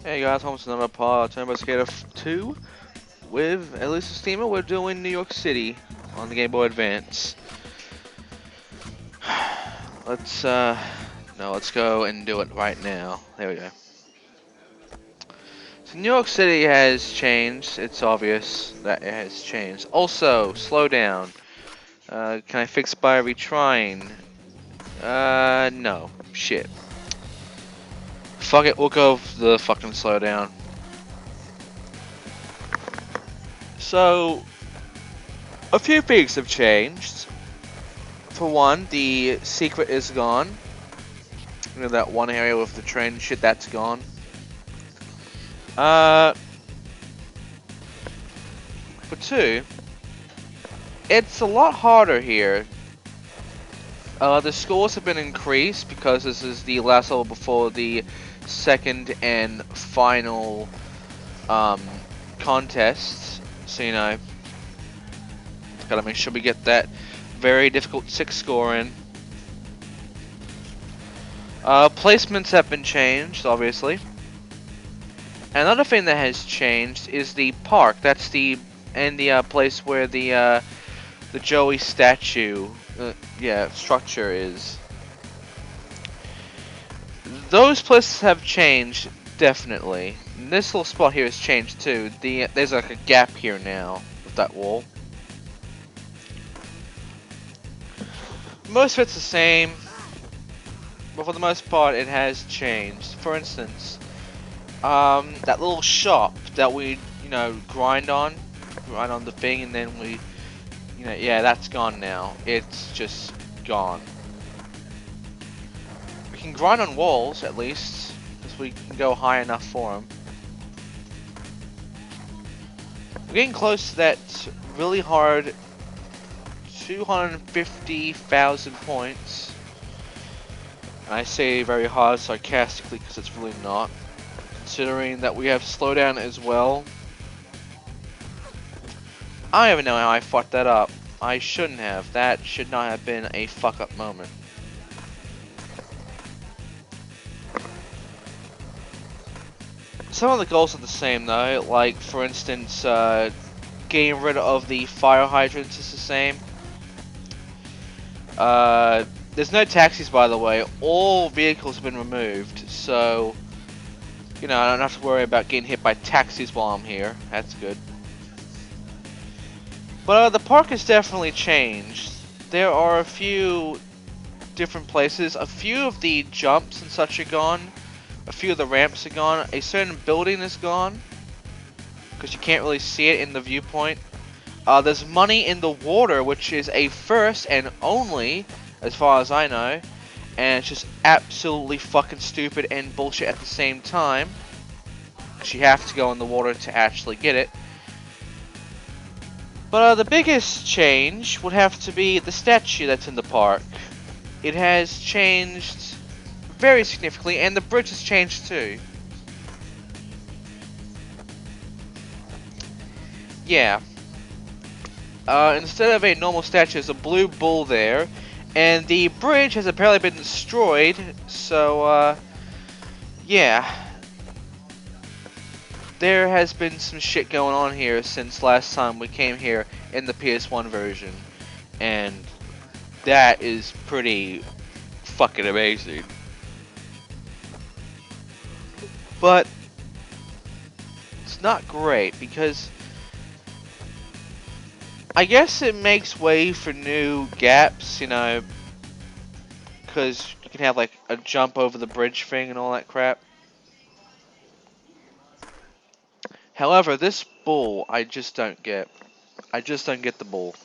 Hey guys, welcome to another part of Turbo Skater 2 with Elisa Steamer. We're doing New York City on the Game Boy Advance. Let's no, let's go and do it right now. There we go. So New York City has changed. It's obvious that it has changed. Also, slow down. Can I fix by retrying? No. Shit. Fuck it, we'll go with the fucking slow down. So, a few things have changed. For one, the secret is gone. You know, that one area with the train shit, that's gone. For two, it's a lot harder here. The scores have been increased because this is the last level before the second and final contest. So, you know, gotta make sure we get that very difficult 6 score in. Placements have been changed, obviously. Another thing that has changed is the park. That's the place where the Joey statue, structure is. Those places have changed definitely. And this little spot here has changed too. There's like a gap here now with that wall. Most of it's the same, but for the most part, it has changed. For instance, that little shop that we, grind on the thing, and then we, yeah, that's gone now. It's just gone. We can grind on walls, at least, because we can go high enough for them. We're getting close to that really hard 250,000 points. And I say very hard sarcastically because it's really not. Considering that we have slowdown as well. I don't even know how I fucked that up. I shouldn't have. That should not have been a fuck up moment. Some of the goals are the same though, like for instance, getting rid of the fire hydrants is the same. There's no taxis, by the way. All vehicles have been removed, so I don't have to worry about getting hit by taxis while I'm here. That's good. But the park has definitely changed. There are a few different places. A few of the jumps and such are gone. A few of the ramps are gone. A certain building is gone because you can't really see it in the viewpoint. There's money in the water, which is a first and only, as far as I know. And it's just absolutely fucking stupid and bullshit at the same time. Because you have to go in the water to actually get it. But the biggest change would have to be the statue that's in the park. It has changed very significantly, and the bridge has changed too. Yeah. Instead of a normal statue, there's a blue bull there. And the bridge has apparently been destroyed, so, yeah. There has been some shit going on here since last time we came here in the PS1 version. And that is pretty fucking amazing. But it's not great because I guess it makes way for new gaps, because you can have like a jump over the bridge thing and all that crap. However, this bull, I just don't get. I just don't get the bull.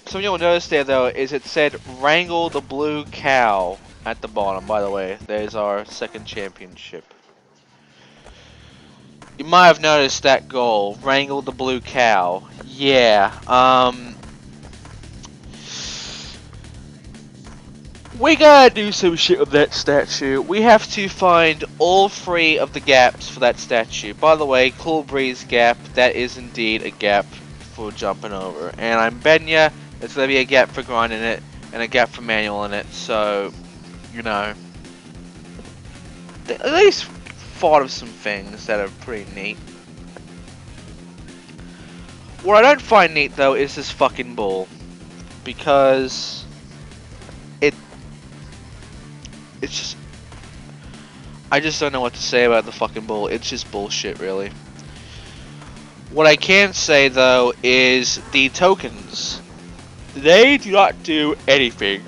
Something you'll notice there, though, is it said Wrangle the Blue Cow at the bottom, by the way. There's our second championship. You might have noticed that goal, Wrangle the Blue Cow. Yeah, we gotta do some shit with that statue. We have to find all 3 of the gaps for that statue. By the way, Cool Breeze gap, that is indeed a gap for jumping over. And I'm betting ya, there's gonna be a gap for grinding it, and a gap for manual in it, so you know, they at least thought of some things that are pretty neat. What I don't find neat though is this fucking bull, because it it's just I just don't know what to say about the fucking bull. It's just bullshit, really. What I can say though is the tokens. They do not do anything.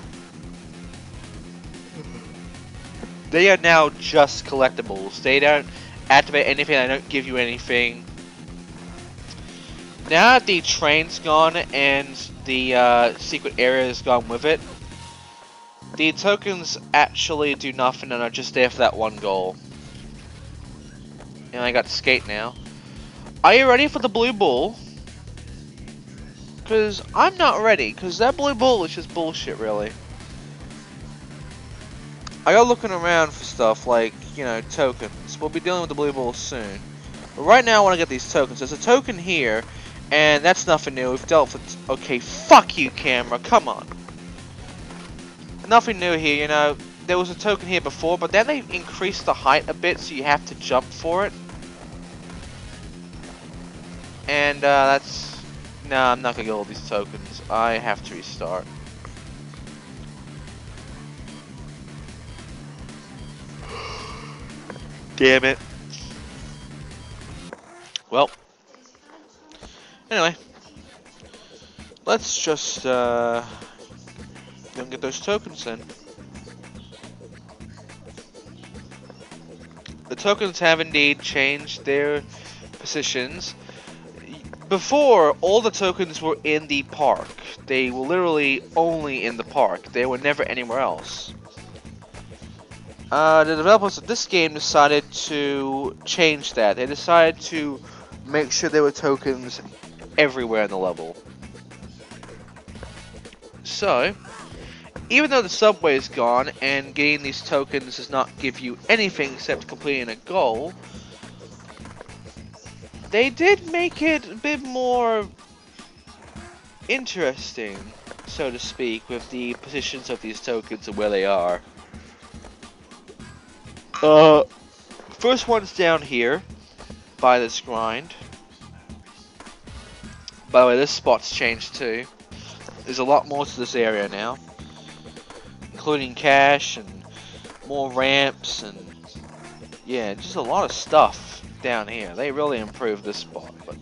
They are now just collectibles. They don't activate anything. They don't give you anything. Now that the train's gone and the secret area is gone with it, the tokens actually do nothing and are just there for that one goal. And I got to skate now. Are you ready for the blue bull? Because I'm not ready, because that blue bull is just bullshit, really. I got looking around for stuff like, you know, tokens. We'll be dealing with the blue bull soon. But right now I want to get these tokens. There's a token here, and that's nothing new. We've dealt with... Okay, fuck you, camera. Come on. Nothing new here, you know. There was a token here before, but then they increased the height a bit, so you have to jump for it. And, that's... Nah, I'm not gonna get all these tokens. I have to restart. Damn it. Well. Anyway. Let's just, go and get those tokens then. The tokens have indeed changed their positions. Before, all the tokens were in the park. They were literally only in the park. They were never anywhere else. The developers of this game decided to change that. They decided to make sure there were tokens everywhere in the level. So, even though the subway is gone and getting these tokens does not give you anything except completing a goal, they did make it a bit more interesting, so to speak, with the positions of these tokens and where they are. First one's down here, by this grind. By the way, this spot's changed too. There's a lot more to this area now, including cash and more ramps and yeah, just a lot of stuff down here. They really improved this spot, but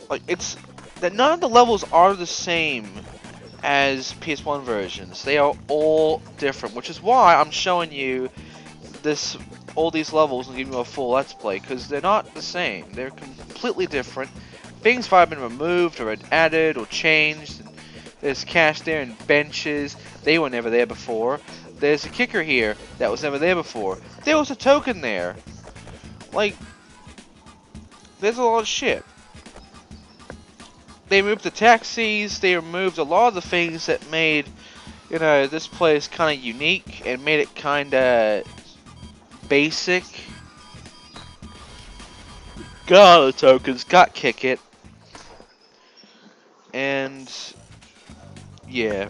like it's that none of the levels are the same as PS1 versions. They are all different, which is why I'm showing you all these levels and giving you a full let's play, because they're not the same. They're completely different. Things have been removed or added or changed. There's cash there and benches. They were never there before. There's a kicker here that was never there before. There was a token there. Like, there's a lot of shit. They moved the taxis. They removed a lot of the things that made, you know, this place kind of unique and made it kind of basic. Got all the tokens. Got kick it. And yeah,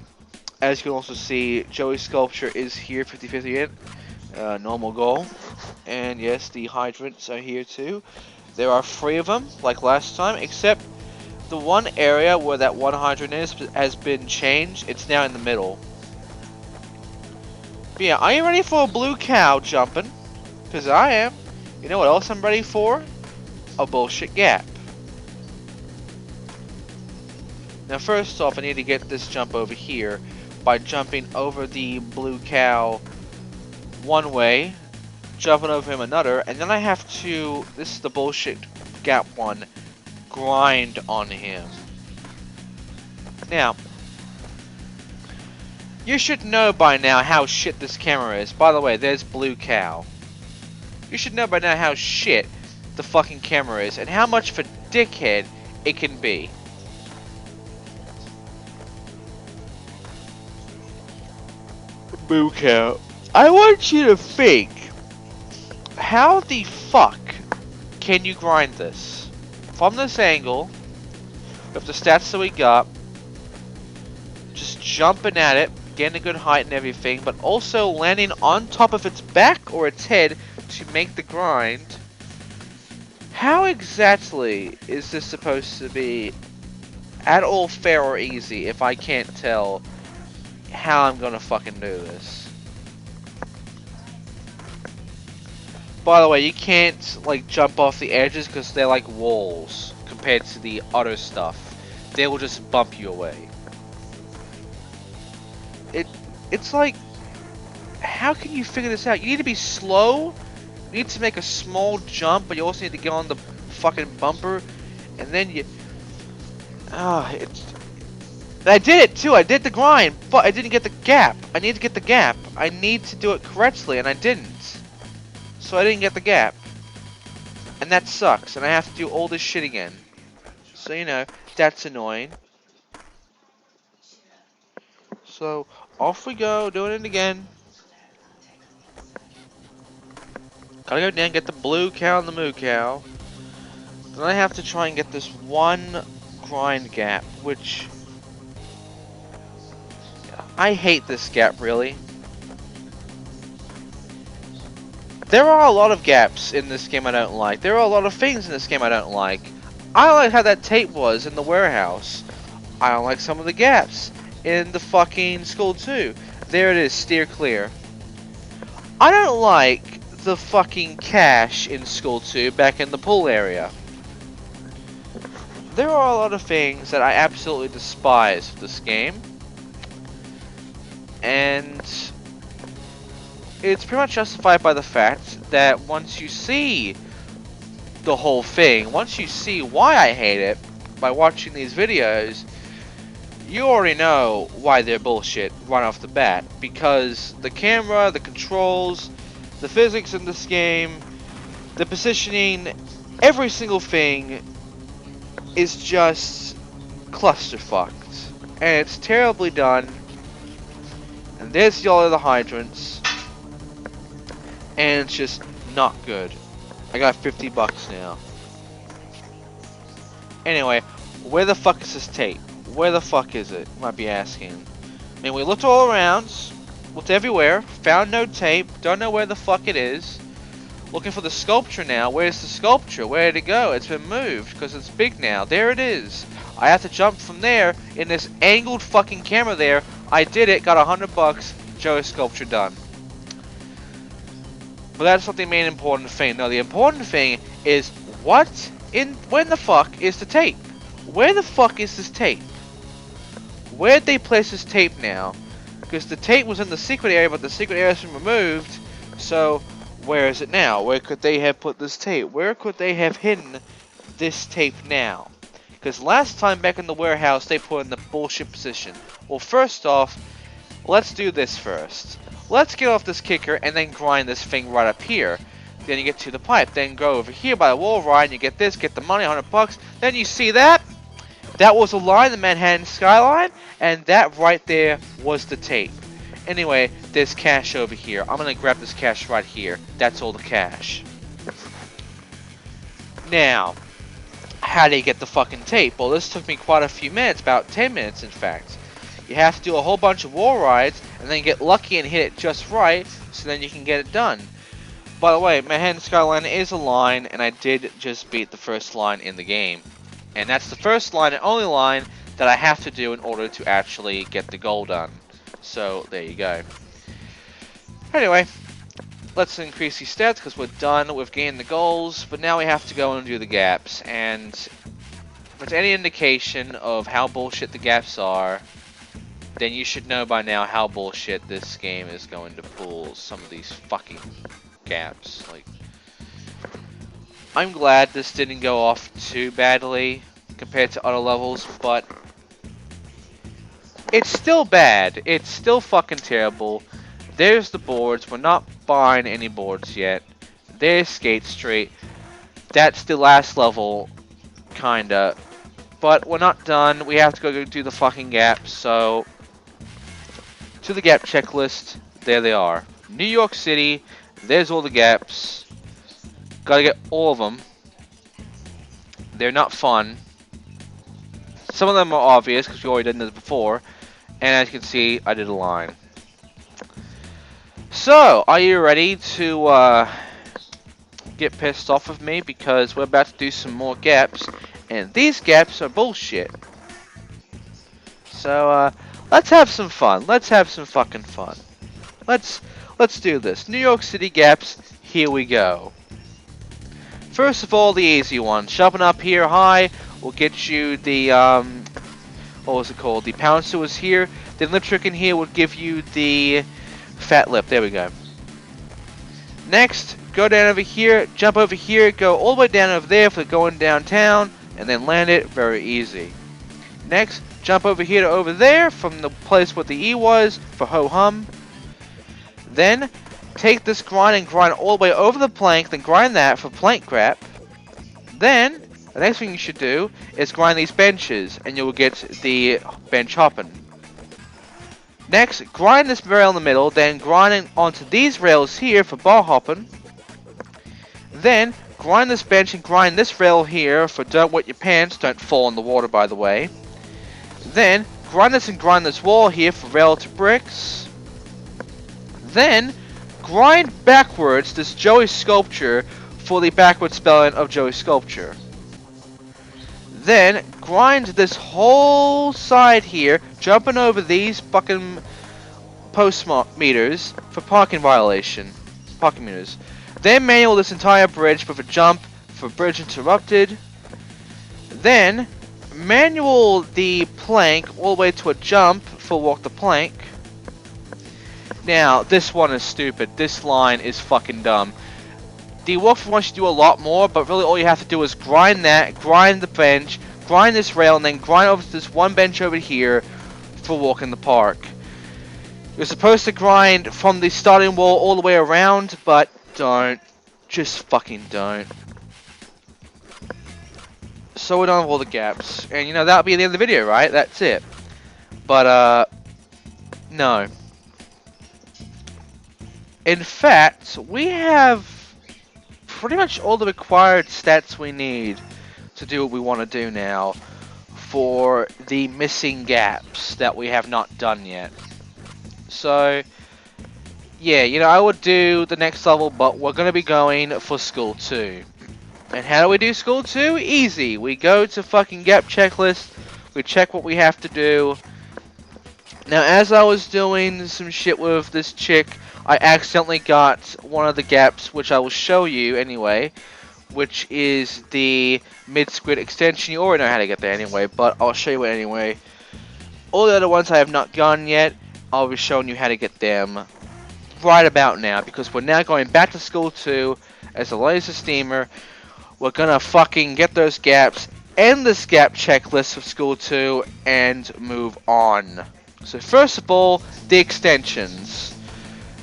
as you can also see, Joey's sculpture is here, 50-50 in, normal goal. And yes, the hydrants are here too. There are 3 of them, like last time, except the one area where that one hydrant is has been changed. It's now in the middle. But yeah, are you ready for a blue cow jumping? Because I am. You know what else I'm ready for? A bullshit gap. Now first off, I need to get this jump over here by jumping over the blue cow one way, jumping over him another, and then I have to, this is the bullshit gap one, grind on him. Now, you should know by now how shit this camera is. By the way, there's blue cow. You should know by now how shit the fucking camera is and how much of a dickhead it can be. Blue cow. I want you to think, how the fuck can you grind this? From this angle, with the stats that we got, just jumping at it, getting a good height and everything, but also landing on top of its back or its head to make the grind. How exactly is this supposed to be at all fair or easy if I can't tell how I'm gonna fucking do this? By the way, you can't like jump off the edges because they're like walls compared to the other stuff. They will just bump you away. It's like, how can you figure this out? You need to be slow. You need to make a small jump, but you also need to get on the fucking bumper, and then you. And I did it too. I did the grind, but I didn't get the gap. I need to get the gap. I need to do it correctly, and I didn't. So I didn't get the gap, and that sucks. And I have to do all this shit again. So you know that's annoying. So off we go, doing it again. Gotta go down, get the blue cow and the moo cow. Then I have to try and get this one grind gap, which I hate this gap really. There are a lot of gaps in this game I don't like. There are a lot of things in this game I don't like. I don't like how that tape was in the warehouse. I don't like some of the gaps in the fucking school too. There it is, steer clear. I don't like the fucking cache in School 2 back in the pool area. There are a lot of things that I absolutely despise with this game. And it's pretty much justified by the fact that once you see the whole thing, once you see why I hate it by watching these videos, you already know why they're bullshit right off the bat. Because the camera, the controls, the physics in this game, the positioning, every single thing is just clusterfucked. And it's terribly done. And there's all of the hydrants. And it's just not good. I got 50 bucks now. Anyway, where the fuck is this tape? Where the fuck is it? You might be asking. I mean, we looked all around. Looked everywhere, found no tape, don't know where the fuck it is. Looking for the sculpture now. Where's the sculpture? Where did it go? It's been moved because it's big now. There it is. I have to jump from there in this angled fucking camera there. I did it, got 100 bucks, Joe's sculpture done. But that's not the main important thing. No, the important thing is when the fuck is the tape? Where the fuck is this tape? Where'd they place this tape now? Because the tape was in the secret area, but the secret area has been removed. So, where is it now? Where could they have put this tape? Where could they have hidden this tape now? Because last time back in the warehouse, they put in the bullshit position. Well, first off, let's do this first. Let's get off this kicker and then grind this thing right up here. Then you get to the pipe. Then go over here by the wall ride and you get this, get the money, 100 bucks. Then you see that? That was a line, the Manhattan skyline, and that right there was the tape. Anyway, there's cash over here. I'm gonna grab this cash right here. That's all the cash. Now, how do you get the fucking tape? Well, this took me quite a few minutes, about 10 minutes in fact. You have to do a whole bunch of wall rides, and then get lucky and hit it just right, so then you can get it done. By the way, Manhattan skyline is a line, and I did just beat the first line in the game. And that's the first line and only line that I have to do in order to actually get the goal done. So, there you go. Anyway, let's increase these stats because we're done with getting the goals. But now we have to go and do the gaps. And if it's any indication of how bullshit the gaps are, then you should know by now how bullshit this game is going to pull some of these fucking gaps. Like, I'm glad this didn't go off too badly compared to other levels, but it's still bad. It's still fucking terrible. There's the boards. We're not buying any boards yet. There's Skate Street. That's the last level, kinda. But we're not done. We have to go do the fucking gaps, so to the gap checklist. There they are. New York City. There's all the gaps. Gotta get all of them. They're not fun. Some of them are obvious because we already done this before. And as you can see, I did a line. So, are you ready to get pissed off with me? Because we're about to do some more gaps, and these gaps are bullshit. So, let's have some fun. Let's have some fucking fun. Let's do this. New York City gaps, here we go. First of all, the easy one. Jumping up here high will get you the, what was it called? The pound sewers here. The lip trick in here will give you the fat lip. There we go. Next, go down over here, jump over here, go all the way down over there for going downtown, and then land it. Very easy. Next, jump over here to over there from the place where the E was for ho-hum. Then, take this grind and grind all the way over the plank, then grind that for plank grab. Then, the next thing you should do is grind these benches, and you will get the bench hopping. Next, grind this rail in the middle, then grind it onto these rails here for bar hopping. Then, grind this bench and grind this rail here for don't wet your pants, don't fall in the water by the way. Then, grind this and grind this wall here for rail to bricks. Then, grind backwards this Joey sculpture for the backwards spelling of Joey sculpture. Then, grind this whole side here, jumping over these fucking post meters for parking violation. Parking meters. Then manual this entire bridge with a jump for bridge interrupted. Then, manual the plank all the way to a jump for walk the plank. Now, this one is stupid. This line is fucking dumb. The walk for wants you to do a lot more, but really all you have to do is grind that, grind the bench, grind this rail, and then grind over to this one bench over here for walk in the park. You're supposed to grind from the starting wall all the way around, but don't. Just fucking don't. So we're done with all the gaps. And you know, that'll be the end of the video, right? That's it. But, no. In fact, we have pretty much all the required stats we need to do what we want to do now for the missing gaps that we have not done yet. So, yeah, you know, I would do the next level, but we're going to be going for School 2. And how do we do School 2? Easy. We go to fucking gap checklist, we check what we have to do. Now, as I was doing some shit with this chick, I accidentally got one of the gaps, which I will show you anyway, which is the mid-squid extension. You already know how to get there anyway, but I'll show you it anyway. All the other ones I have not gone yet, I'll be showing you how to get them right about now, because we're now going back to School 2 as a laser steamer. We're gonna fucking get those gaps, end this gap checklist of School 2, and move on. So first of all, the extensions.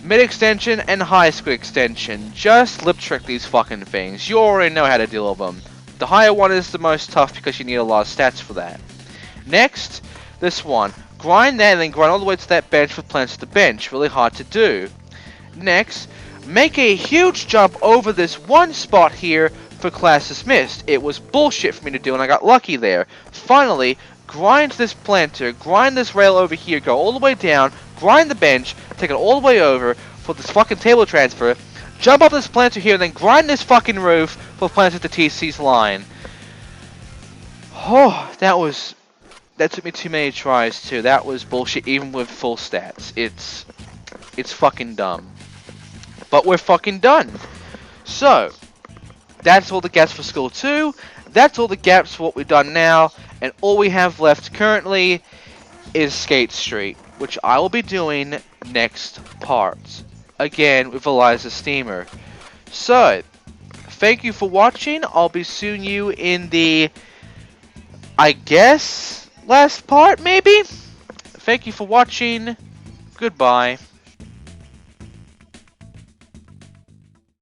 Mid extension and high squid extension. Just lip trick these fucking things. You already know how to deal with them. The higher one is the most tough because you need a lot of stats for that. Next, this one. Grind that and then grind all the way to that bench with plants at the bench. Really hard to do. Next, make a huge jump over this one spot here for class dismissed. It was bullshit for me to do and I got lucky there. Finally, grind this planter, grind this rail over here, go all the way down, grind the bench, take it all the way over for this fucking table transfer, jump up this planter here, and then grind this fucking roof for planter to TC's line. Oh, that took me too many tries too. That was bullshit even with full stats. It's fucking dumb. But we're fucking done. So, that's all the gaps for School 2. That's all the gaps for what we've done now. And all we have left currently is Skate Street, which I will be doing next part. Again, with Eliza Steamer. So, thank you for watching. I'll be seeing you in the, I guess, last part, maybe? Thank you for watching. Goodbye.